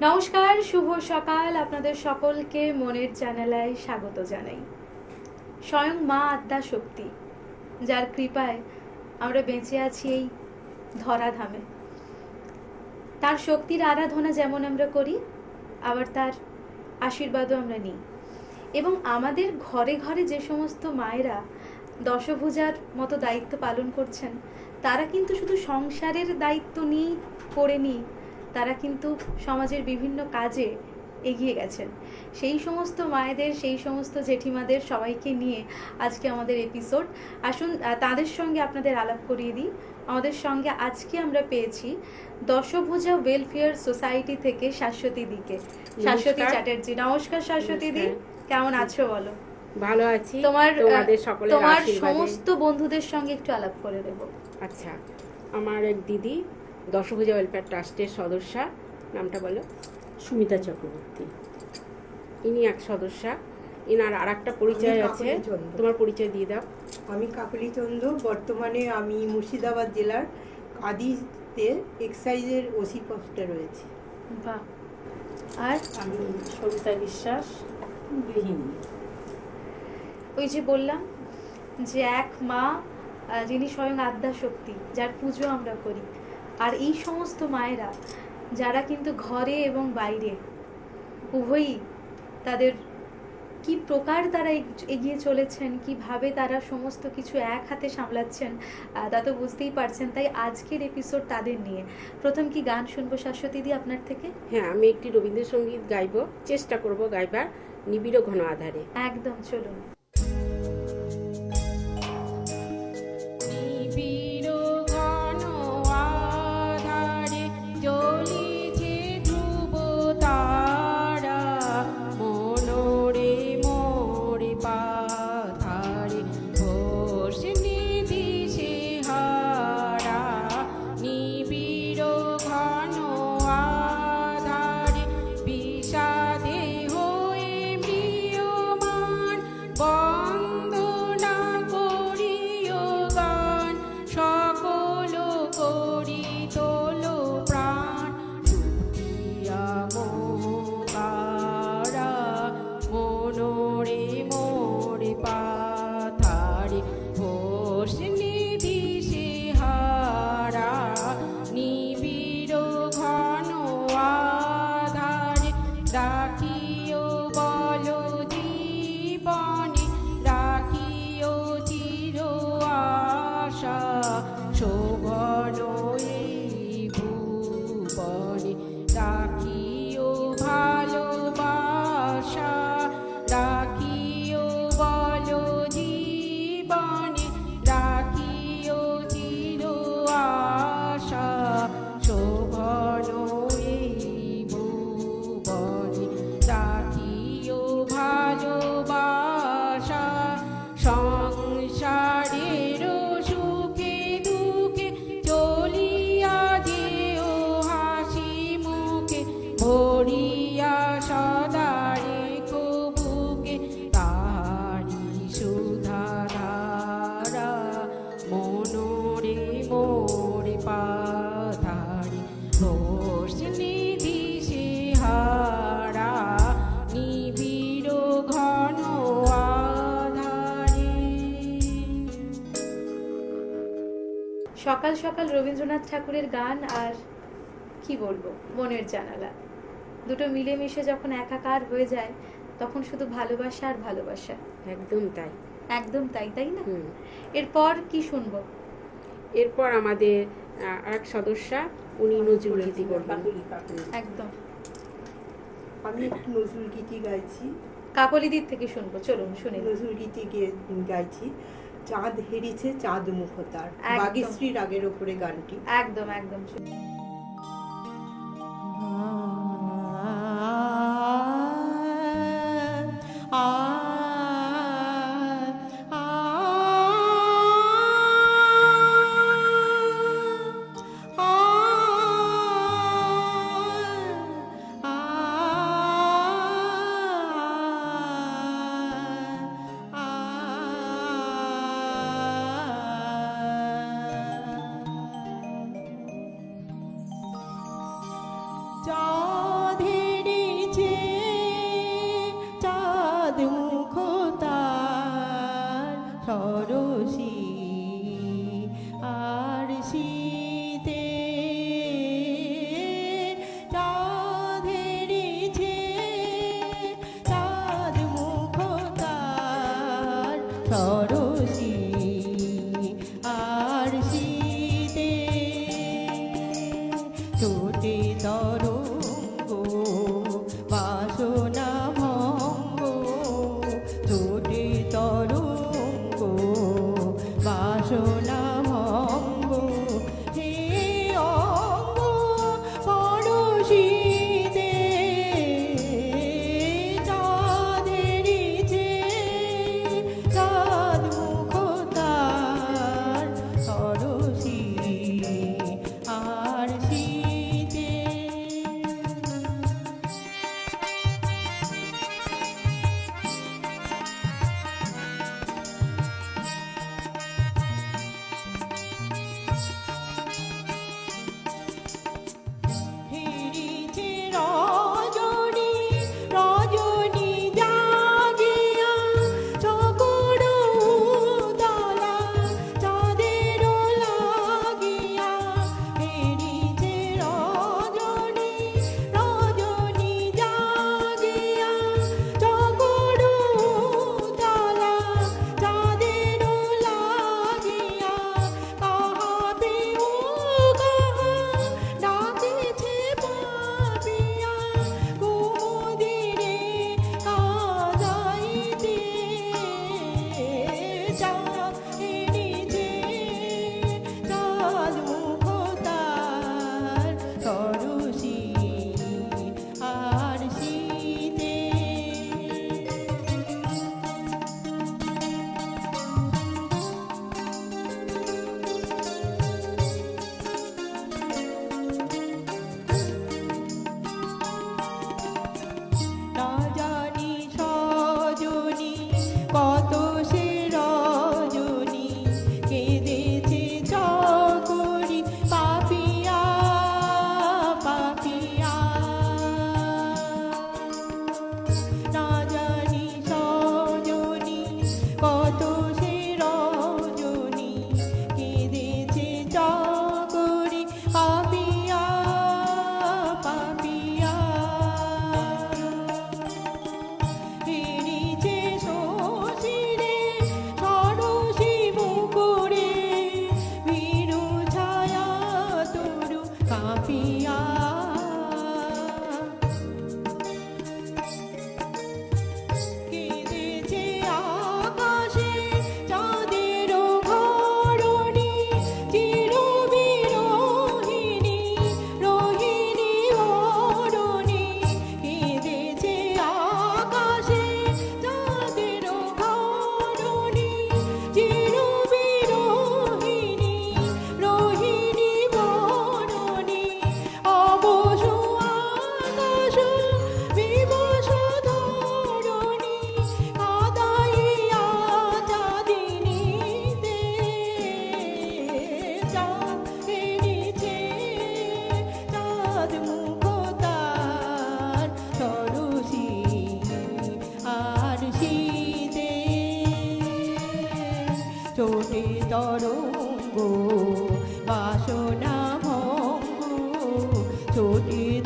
নমস্কার, শুভ সকাল। আপনাদের সকলকে মনের জানালায় স্বাগত জানাই। স্বয়ং মা আদ্যা শক্তি, যার কৃপায় আমরা বেঁচে আছি এই ধরাধামে, তার শক্তির আরাধনা যেমন আমরা করি, আবার তার আশীর্বাদও আমরা নিই। এবং আমাদের ঘরে ঘরে যে সমস্ত মায়েরা দশভুজার মতো দায়িত্ব পালন করছেন, তারা কিন্তু শুধু সংসারের দায়িত্ব নিয়েই করেনি, তারা কিন্তু সমাজের বিভিন্ন কাজে এগিয়ে গেছেন। সেই সমস্ত মায়েদের, সেই সমস্ত জেঠিমাদের সবাইকে নিয়ে আজকে আমাদের এপিসোড। আসুন তাদের সঙ্গে আপনাদের আলাপ করিয়ে দিই। আমাদের সঙ্গে আজকে আমরা পেয়েছি দশভুজা ওয়েলফেয়ার সোসাইটি থেকে শাশ্বতী দিকে, শাশ্বতী চ্যাটার্জি। নমস্কার শাশ্বতী দি, কেমন আছো বলো? ভালো আছি। তোমার তোমার সমস্ত বন্ধুদের সঙ্গে একটু আলাপ করে দেবো। আচ্ছা, আমার এক দিদি দশভুজা ওয়েলফেয়ার ট্রাস্টের সদস্যা, নামটা বলো। সুমিতা চক্রবর্তী। ইনি এক সদস্যা। ইনার আর একটা পরিচয় আছে, তোমার পরিচয় দিয়ে দাও। আমি কাকলি চন্দ্র, বর্তমানে আমি মুর্শিদাবাদ জেলার কাদিতে এক্সাইজের ওসি পোস্টে রয়েছি। বাহ। আর আমি সবিতা বিশ্বাস, গৃহিণী। ওই যে বললাম যে এক মা, যিনি স্বয়ং আদ্যা শক্তি, যার পুজো আমরা করি। আর এই সমস্ত মায়েরা যারা কিন্তু ঘরে এবং বাইরে উভয়ই তাদের কি প্রকার তারা এগিয়ে চলেছেন, কিভাবে তারা সমস্ত কিছু এক হাতে সামলাচ্ছেন, তা তো বুঝতেই পারছেন। তাই আজকের এপিসোড তাদের নিয়ে। প্রথম কি গান শুনবো শাশ্বতী দি আপনার থেকে? হ্যাঁ, আমি একটি রবীন্দ্রসঙ্গীত গাইবো, চেষ্টা করব গাইবার, নিবিড় ঘন আধারে। একদম, চলুন। সকাল সকাল রবীন্দ্রনাথ ঠাকুরের গান আর কি বলবো, মনের জানালা, দুটো মিলেমিশে যখন একাকার হয়ে যায়, তখন শুধু ভালোবাসা আর ভালোবাসা। একদম তাই, একদম তাই, তাই না? এরপর কি শুনবো? এরপর আমাদের এক সদস্যা, উনি নজরুল গীতি করবেন। একদম, আমি একটু নজরুল গীতি গাইছি। কাকলিদির থেকে শুনবো, চলুন শুনি। নজরুল গীতি গাইছি। চাঁদ হেরিছে চাঁদ মুখ তার, বাগীশ্রী রাগের ওপরে গানটি। একদম একদম। চাঁদ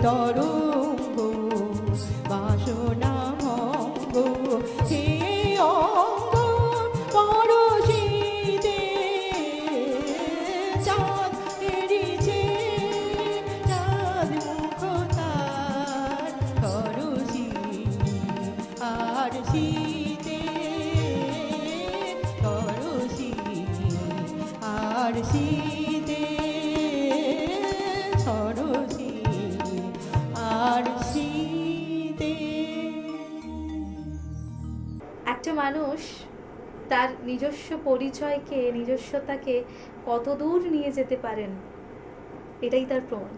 তরঙ্গ বাসনা ভঙ্গ হে অঙ্গ পরশিতে চাঁদ এড়িয়েছে চাঁদ মুখ তার তরশি আর শীতে তরশি আর শীতে তরশি আর শীতে। একটা মানুষ তার নিজস্ব পরিচয়কে, নিজস্বতাকে কত দূর নিয়ে যেতে পারেন, এটাই তার প্রমাণ।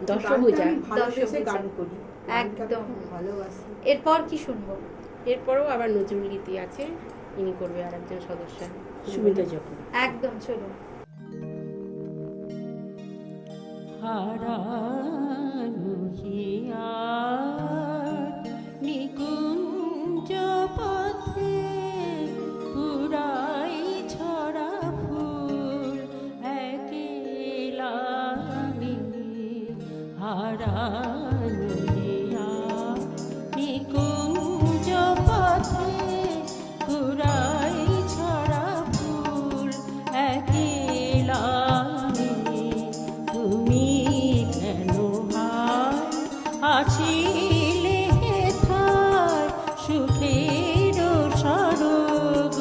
দশভুজা। গানটা আমি ভালোবেসে দশভুজা। গান করি, গানটা একদম। খুব ভালোবাসি। এরপর কি শুনবো? এরপরও আবার নজরুল গীতি আছে, ইনি করবে আর একজন সদস্য সুমিতা যখন একদম, চলুন। হারানো হিয়ার নিকুঞ্জ পথে পুরাই ছড়া ফুল একলা আমি। হারানো হিয়ার নিকুঞ্জ পথে পুরাই ছড়া ফুল একলা আমি। তুমি কেন আছিলে হেথায় সুখের স্বর্গ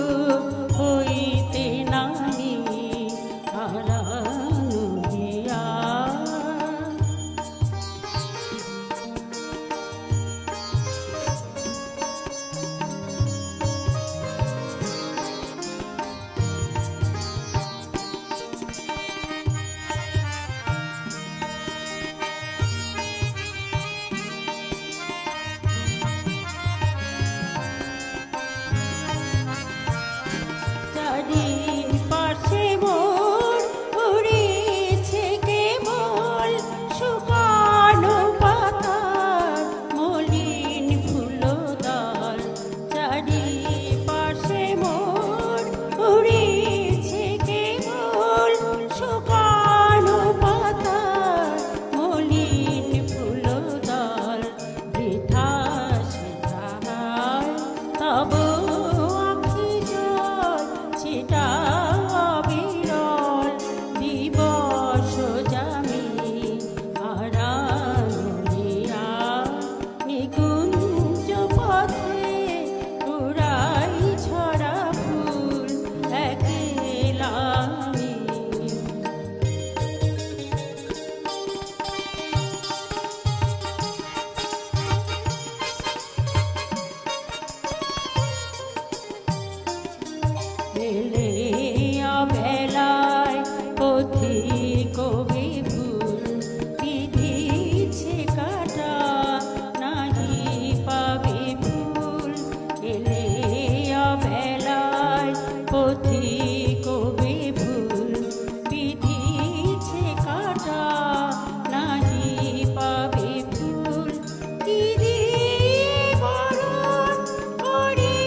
হইতে নামি হারানো হিয়া। চারিপাশে মোর উড়েছে কেবল শুকানো পাতার মলিন ফুলদার। চারিপাশে মোর উড়েছে কেবল শুকানো পাতার মলিন ফুলদার। বৃথা সেথায় তব আখি জল ছিটা বিরল দিবস জামি হারানো হিয়া। নিকুঞ্জ পথে উড়াই ছড়া ফুল একলা আমি। বেলে বেলায় পথিক বিপুল বিধিছে কাটা নাহি পাবে ফুল। এলে বেলায় পথিক বিপুল বিধিছে কাটা নাহি পাবে ফুল। কি দিয়ে বরণ করি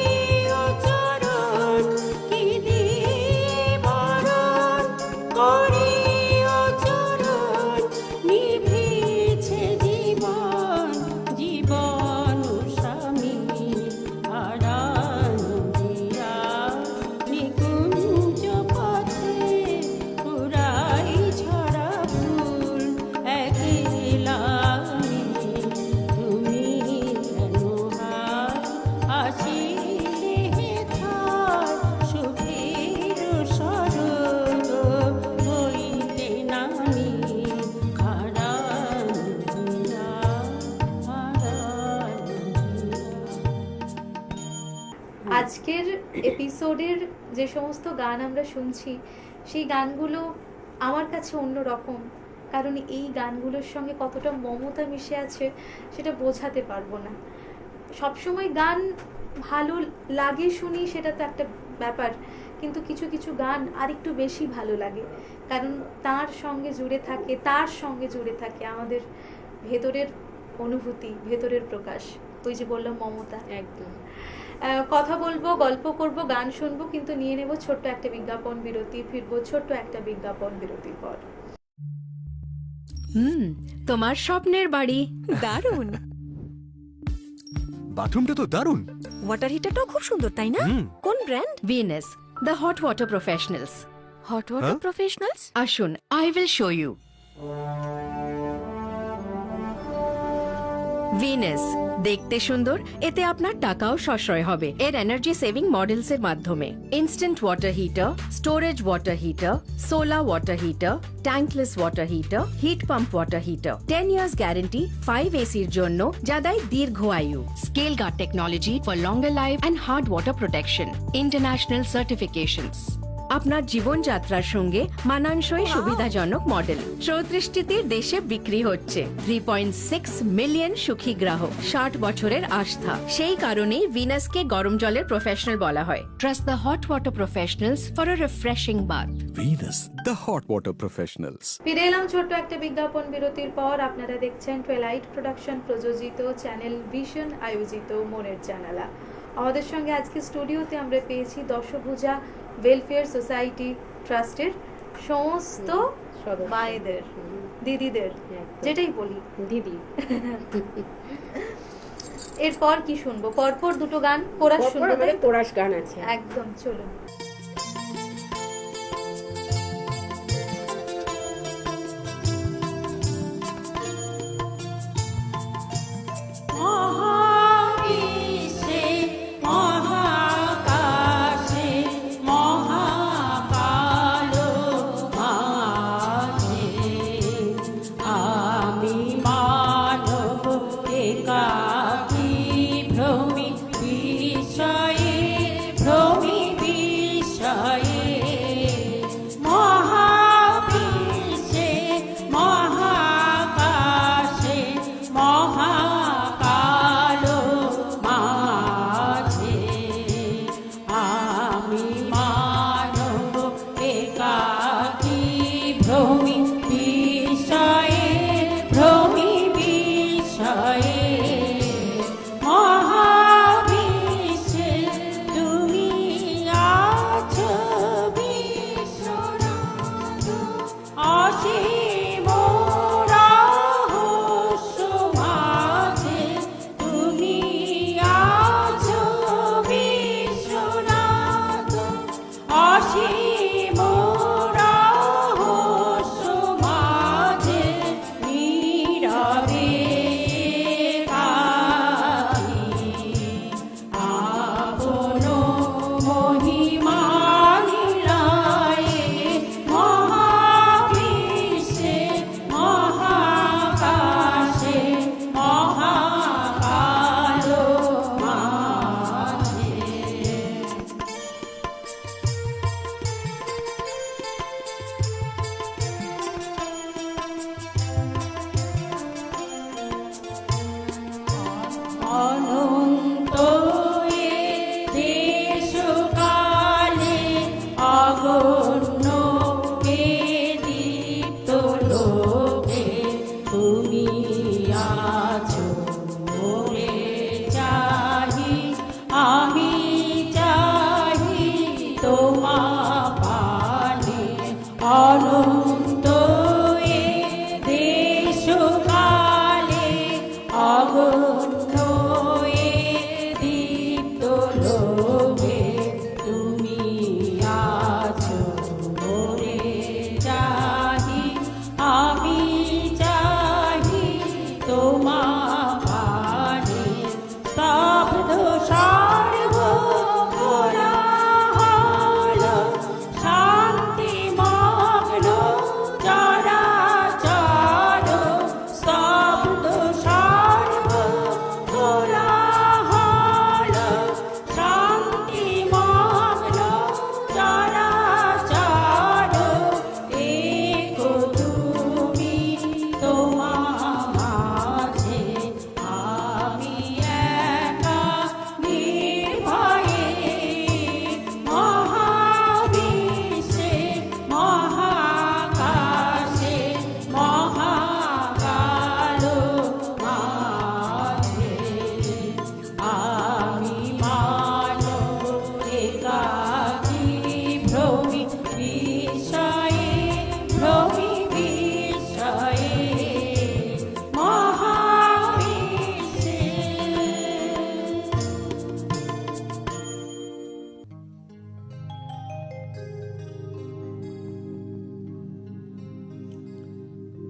ও চরণ, কি দিয়ে বরণ করি ও চরণ। নিভেছে জীবন জীবন স্বামী হারানো হিয়া। নিকুঞ্জ পথে পুরাই ছড়া ফুল একলা আমি। তুমি কেন আসিলে হেথায় সুখের স্বর্গ হইতে নামি হারানো হিয়া হারানো হিয়া। আজকের এপিসোডের যে সমস্ত গান আমরা শুনছি, সেই গানগুলো আমার কাছে অন্যরকম, কারণ এই গানগুলোর সঙ্গে কতটা মমতা মিশে আছে সেটা বোঝাতে পারবো না। সবসময় গান ভালো লাগে শুনি, সেটা তো একটা ব্যাপার, কিন্তু কিছু কিছু গান আরেকটু বেশি ভালো লাগে, কারণ তার সঙ্গে জুড়ে থাকে আমাদের ভেতরের অনুভূতি, ভেতরের প্রকাশ। ওই যে বললাম মমতা। একদম। কথা বলবো, গল্প করব, গান শুনবো, কিন্তু নিয়ে নেব ছোট্ট একটা বিজ্ঞাপন বিরতি। ফিরবো ছোট্ট একটা বিজ্ঞাপন বিরতির পর। তোমার স্বপ্নের বাড়ি। দারুণ। বাথরুমটা তো দারুণ। ওয়াটার হিটারটাও খুব সুন্দর, তাই না? কোন brand? Venus, the hot water professionals. Hot water professionals? আসুন, I will show you. Venus দেখতে সুন্দর, এতে আপনার টাকাও সাশ্রয় হবে। এর এনার্জি সেভিং মডেলস এর মাধ্যমে instant water heater, storage water heater, solar water heater, tankless water heater, heat pump water heater. 10 years guarantee 5 এসির জন্য, যা দেয় দীর্ঘ আয়ু। Scale guard technology for longer life and hard water protection. International certifications. আপনার জীবনযাত্রার সঙ্গে মানানসই সুবিধাজনক মডেল। 34টি দেশে বিক্রি হচ্ছে। 3.6 মিলিয়ন সুখী গ্রাহক, 60 বছরের আস্থা। সেই কারণেই ভিনাসকে গরম জলের প্রফেশনাল বলা হয়। Trust the hot water professionals for a refreshing bath. Venus, the hot water professionals. ফিরে এলাম ছোট্ট একটা বিজ্ঞাপন বিরতির পর। আপনারা দেখছেন টুয়েলাইট প্রোডাকশন প্রযোজিত চ্যানেল ভিশন আয়োজিত মনের জানালা। আমাদের সঙ্গে আজকে স্টুডিওতে আমরা পেয়েছি দশভুজা ওয়েলফেয়ার সোসাইটি ট্রাস্টের সমস্ত সদস্য। মায়েদের, দিদিদের, একদম। যেটাই বলি। দিদি। এরপর কি শুনবো? পরপর দুটো গান কোরাস পরপর শুনবো, তাই আমাদের তো? কোরাস গান আছে। একদম, চলুন। মহাবিশ্বে মহাকাশে মহাকালো মাঝে আমি মানব একাকী ভ্রমি বিষয়ে ভ্রমি বিষয়ে মহাবিশ্বে মহাকাশে মহাকালো মাঝে আমি মানব একাকী ভ্রমি বিষয়ে ভ্রমি বিষয়ে মহাবিশ্বে তুমি আছো বিশ্বনাথ অসীম রহস্য মাঝে তুমি আছো বিশ্বনাথ অসীম রহস্য মাঝে নীরবে কাহি আপন মহিমা লীলায় মহাবিশ্বে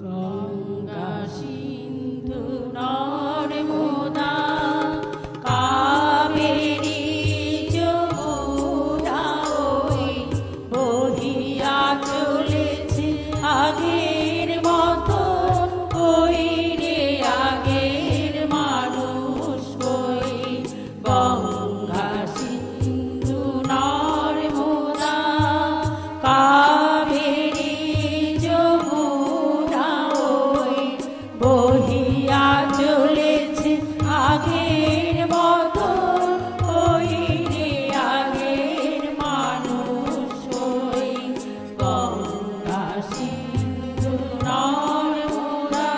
গঙ্গা সিন্ধু নর্মদা কাবেরী যমুনা ওই বহিয়া চলেছে আগের মতন ওই রে আগের মানুষ ওই গঙ্গা সিন্ধু নর্মদা কাবেরী যমুনা ওই বহিয়া চলেছে আগের মতন ওই রে আগের মানুষ ওই গঙ্গা সিন্ধু নর্মদা।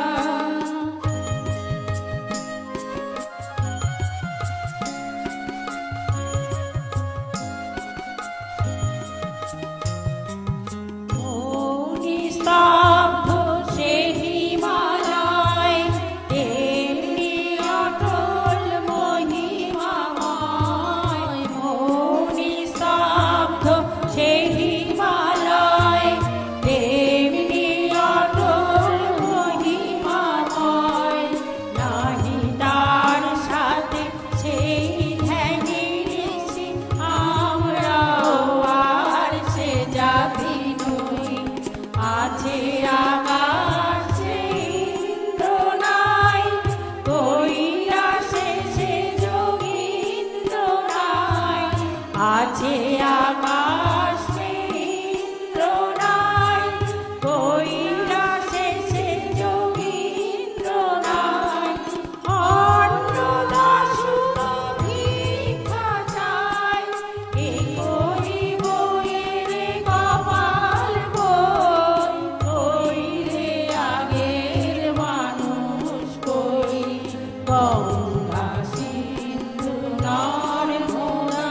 স্তব্ধ সে হিমালয় তেমনি অটল মহিমাময় মনি স্তব্ধ সে হিমালয় তেমনি অটল মহিমাময় নাহি তার সাথে সেই ধ্যানের ঋষি আমরাও আর সে জাতি নই আছে আকাশে ইন্দ্র নাই কৈলাসে সে যোগীন্দ্র নাই আছে আকাশে ইন্দ্র নাই কৈলাসে সে যোগীন্দ্র নাই অন্নদাসু ভিক্ষা চায় এ করিব এর কপাল বই কই রে আগের মানুষ কই গঙ্গা সিন্ধু নর্মদা।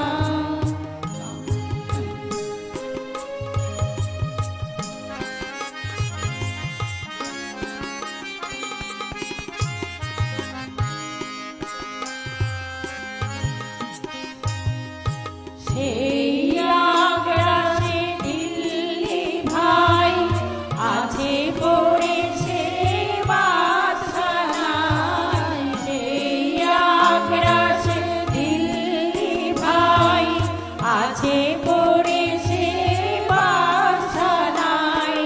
সেই আগ্রাসে দিল্লি ভাই আছে পড়েছে বাদশাহায় সেই আগ্রাসে দিল্লি ভাই আছে পড়েছে বাদশাহায়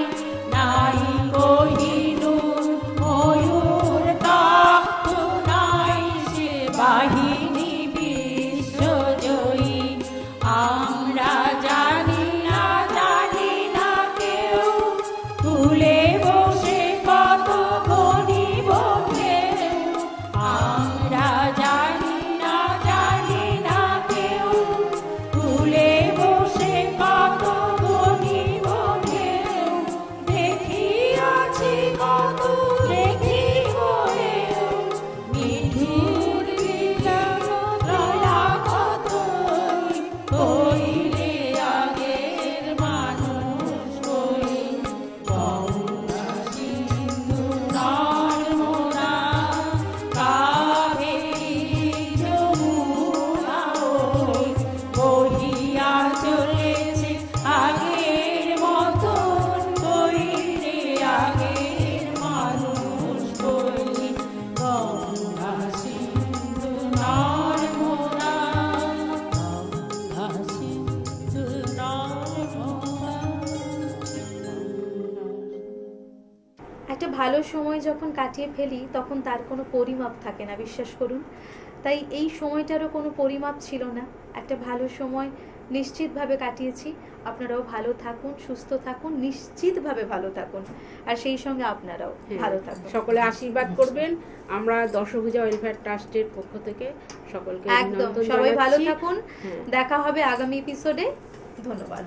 নাই কোহিনূর ময়ূর তখ্ত নাই সে বাহিনী বিশ্বজয়ী আমরা জানি না কেউ তুলে বসে কত গণিব কেউ আমরা জানি না কেউ তুলে বসে কত গণিব কেউ দেখিয়াছি কত দেখিব মিঠুর বিজয়া কত কইলে আগের মানুষ কই গঙ্গা সিন্ধু নর্মদা কাবেরী যমুনা ওই বহিয়া চলেছে আগের মতন কইলে আগের মানুষ কই গঙ্গা সিন্ধু নর্মদা গঙ্গা সিন্ধু নর্মদা। একটা ভালো সময় যখন কাটিয়ে ফেলি তখন তার কোনো পরিমাপ থাকে না, বিশ্বাস করুন। তাই এই সময়টারও কোনো পরিমাপ ছিল না। একটা ভালো সময় নিশ্চিতভাবে কাটিয়েছি। আপনারাও ভালো থাকুন, সুস্থ থাকুন, নিশ্চিতভাবে ভালো থাকুন, আর সেই সঙ্গে আপনারাও ভালো থাকুন। সকলে আশীর্বাদ করবেন। আমরা দশভুজা ওয়েলফেয়ার ট্রাস্টের পক্ষ থেকে সকলকে একদম অভিনন্দন সবাই ভালো জানাচ্ছি। থাকুন। দেখা হবে আগামী এপিসোডে। ধন্যবাদ।